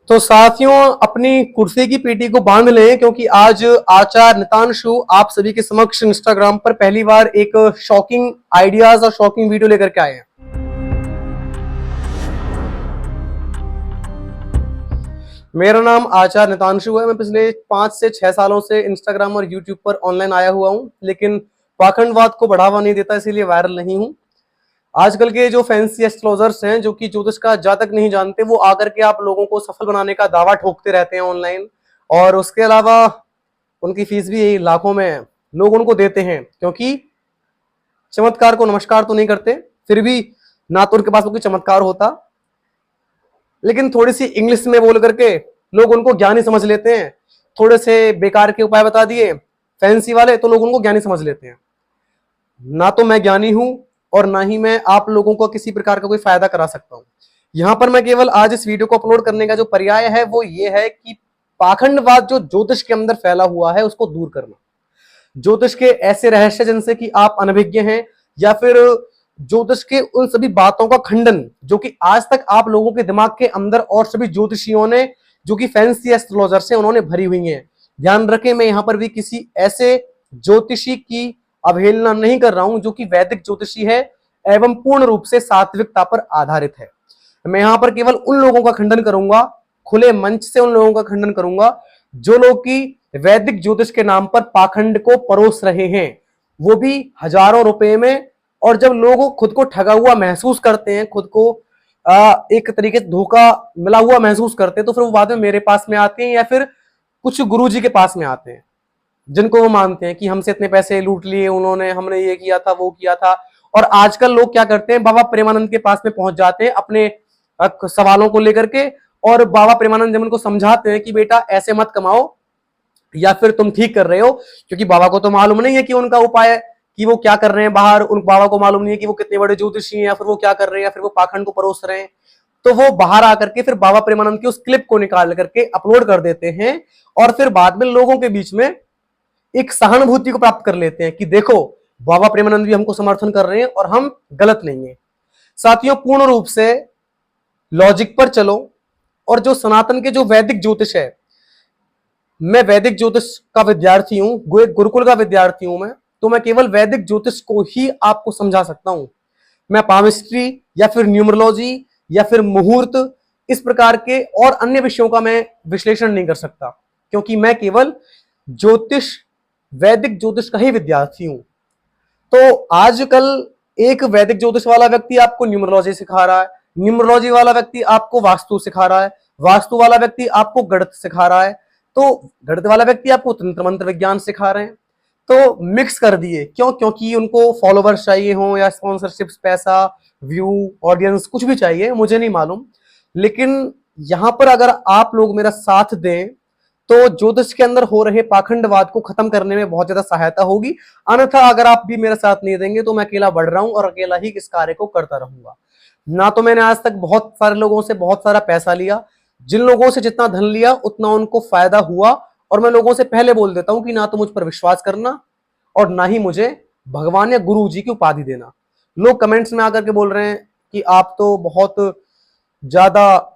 तो साथियों, अपनी कुर्सी की पेटी को बांध लें क्योंकि आज आचार्य नितांशु आप सभी के समक्ष इंस्टाग्राम पर पहली बार एक शॉकिंग आइडियाज और शॉकिंग वीडियो लेकर के आए हैं। मेरा नाम आचार्य नितांशु है। मैं पिछले 5 से 6 सालों से इंस्टाग्राम और यूट्यूब पर ऑनलाइन आया हुआ हूं, लेकिन पाखंडवाद को बढ़ावा नहीं देता, इसीलिए वायरल नहीं हूं। आजकल के जो फैंसी एस्ट्रोलॉजर्स हैं जो कि ज्योतिष का जातक नहीं जानते, वो आकर के आप लोगों को सफल बनाने का दावा ठोकते रहते हैं ऑनलाइन। और उसके अलावा उनकी फीस भी यही लाखों में है। लोग उनको देते हैं क्योंकि चमत्कार को नमस्कार तो नहीं करते, फिर भी ना तो उनके पास कोई चमत्कार होता, लेकिन थोड़ी सी इंग्लिश में बोल करके लोग उनको ज्ञानी समझ लेते हैं। थोड़े से बेकार के उपाय बता दिए फैंसी वाले तो लोग उनको ज्ञानी समझ लेते हैं। ना तो मैं ज्ञानी हूं और ना ही मैं आप लोगों को किसी प्रकार का कोई फायदा करा सकता हूं। यहां पर मैं केवल आज इस वीडियो को अपलोड करने का जो पर्याय है वो ये है कि पाखंडवाद जो ज्योतिष के अंदर फैला हुआ है उसको दूर करना। ज्योतिष के ऐसे रहस्य जिनसे कि आप अनभिज्ञ हैं, या फिर ज्योतिष के उन सभी बातों का खंडन जो कि आज तक आप लोगों के दिमाग के अंदर और सभी ज्योतिषियों ने, जो कि फैंसी एस्ट्रोलॉजर से, उन्होंने भरी हुई हैं। ध्यान रखें, मैं यहां पर भी किसी ऐसे ज्योतिषी की अवहेलना नहीं कर रहा हूं जो कि वैदिक ज्योतिषी है एवं पूर्ण रूप से सात्विकता पर आधारित है। मैं यहां पर केवल उन लोगों का खंडन करूंगा, खुले मंच से उन लोगों का खंडन करूंगा जो लोग की वैदिक ज्योतिष के नाम पर पाखंड को परोस रहे हैं, वो भी हजारों रुपए में। और जब लोग खुद को ठगा हुआ महसूस करते हैं, खुद को एक तरीके से धोखा मिला हुआ महसूस करते हैं, तो फिर वो बाद में मेरे पास में आते हैं या फिर कुछ गुरुजी के पास में आते हैं जिनको वो मानते हैं कि हमसे इतने पैसे लूट लिए उन्होंने, हमने ये किया था वो किया था। और आजकल लोग क्या करते हैं, बाबा प्रेमानंद के पास में पहुंच जाते हैं अपने सवालों को लेकर के, और बाबा प्रेमानंद जब उनको समझाते हैं कि बेटा ऐसे मत कमाओ या फिर तुम ठीक कर रहे हो, क्योंकि बाबा को तो मालूम नहीं है कि उनका उपाय कि वो क्या कर रहे हैं बाहर, उन बाबा को मालूम नहीं है कि वो कितने बड़े ज्योतिषी हैं या फिर वो क्या कर रहे हैं या फिर वो पाखंड को परोस रहे हैं। तो वो बाहर आकर के फिर बाबा प्रेमानंद की उस क्लिप को निकाल करके अपलोड कर देते हैं और फिर बाद में लोगों के बीच में एक सहानुभूति को प्राप्त कर लेते हैं कि देखो बाबा प्रेमानंद भी हमको समर्थन कर रहे हैं और हम गलत नहीं है। साथियों, पूर्ण रूप से लॉजिक पर चलो, और जो सनातन के जो वैदिक ज्योतिष है, मैं वैदिक ज्योतिष का विद्यार्थी हूं, गुरुकुल का विद्यार्थी हूं मैं, तो मैं केवल वैदिक ज्योतिष को ही आपको समझा सकता हूं। मैं पामिस्ट्री या फिर न्यूमरोलॉजी या फिर मुहूर्त, इस प्रकार के और अन्य विषयों का मैं विश्लेषण नहीं कर सकता, क्योंकि मैं केवल ज्योतिष, वैदिक ज्योतिष का ही विद्यार्थी हूं। तो आजकल एक वैदिक ज्योतिष वाला व्यक्ति आपको न्यूमरोलॉजी सिखा रहा है, न्यूमरोलॉजी वाला व्यक्ति आपको वास्तु सिखा रहा है, वास्तु वाला व्यक्ति आपको गणित सिखा रहा है, तो गणित वाला व्यक्ति आपको तंत्र मंत्र विज्ञान सिखा रहे हैं। तो मिक्स कर दिए, क्यों? क्योंकि उनको फॉलोवर्स चाहिए हो या स्पॉन्सरशिप्स, पैसा, व्यू, ऑडियंस, कुछ भी चाहिए, मुझे नहीं मालूम। लेकिन यहां पर अगर आप लोग मेरा साथ दें तो ज्योतिष के अंदर हो रहे पाखंडवाद को खत्म करने में बहुत ज्यादा सहायता होगी। अन्यथा अगर आप भी मेरा साथ नहीं देंगे तो मैं अकेला बढ़ रहा हूं और अकेला ही इस कार्य को करता रहूंगा। ना तो मैंने आज तक बहुत सारे लोगों से बहुत सारा पैसा लिया, जिन लोगों से जितना धन लिया उतना उनको फायदा हुआ। और मैं लोगों से पहले बोल देता हूं कि ना तो मुझ पर विश्वास करना और ना ही मुझे भगवान या गुरु जी की उपाधि देना। लोग कमेंट्स में आकर के बोल रहे हैं कि आप तो बहुत ज्यादा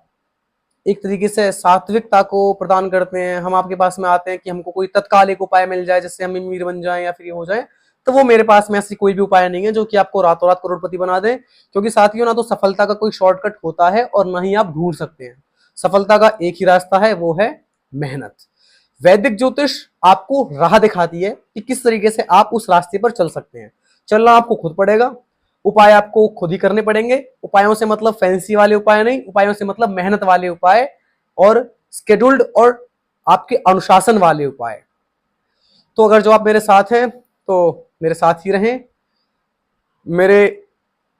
एक तरीके से सात्विकता को प्रदान करते हैं, हम आपके पास में आते हैं कि हमको कोई तत्कालिक उपाय मिल जाए जिससे हम अमीर बन जाएं या फिर ये हो जाए। तो वो मेरे पास में ऐसी कोई भी उपाय नहीं है जो कि आपको रातों रात करोड़पति बना दे, क्योंकि साथियों, ना तो सफलता का कोई शॉर्टकट होता है और ना ही आप ढूंढ सकते हैं। सफलता का एक ही रास्ता है, वो है मेहनत। वैदिक ज्योतिष आपको राह दिखाती है कि किस तरीके से आप उस रास्ते पर चल सकते हैं। चलना आपको खुद पड़ेगा, उपाय आपको खुद ही करने पड़ेंगे। उपायों से मतलब फैंसी वाले उपाय नहीं, उपायों से मतलब मेहनत वाले उपाय और स्केड्यूल्ड और आपके अनुशासन वाले उपाय। तो अगर जो आप मेरे साथ हैं तो मेरे साथ ही रहें। मेरे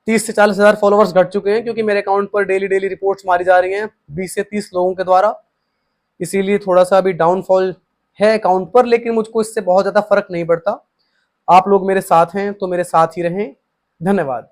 30 से 40 हजार फॉलोवर्स घट चुके हैं, क्योंकि मेरे अकाउंट पर डेली डेली रिपोर्ट्स मारी जा रही हैं 20 से 30 लोगों के द्वारा। इसीलिए थोड़ा सा अभी डाउनफॉल है अकाउंट पर, लेकिन मुझको इससे बहुत ज्यादा फर्क नहीं पड़ता। आप लोग मेरे साथ हैं तो मेरे साथ ही रहें। धन्यवाद।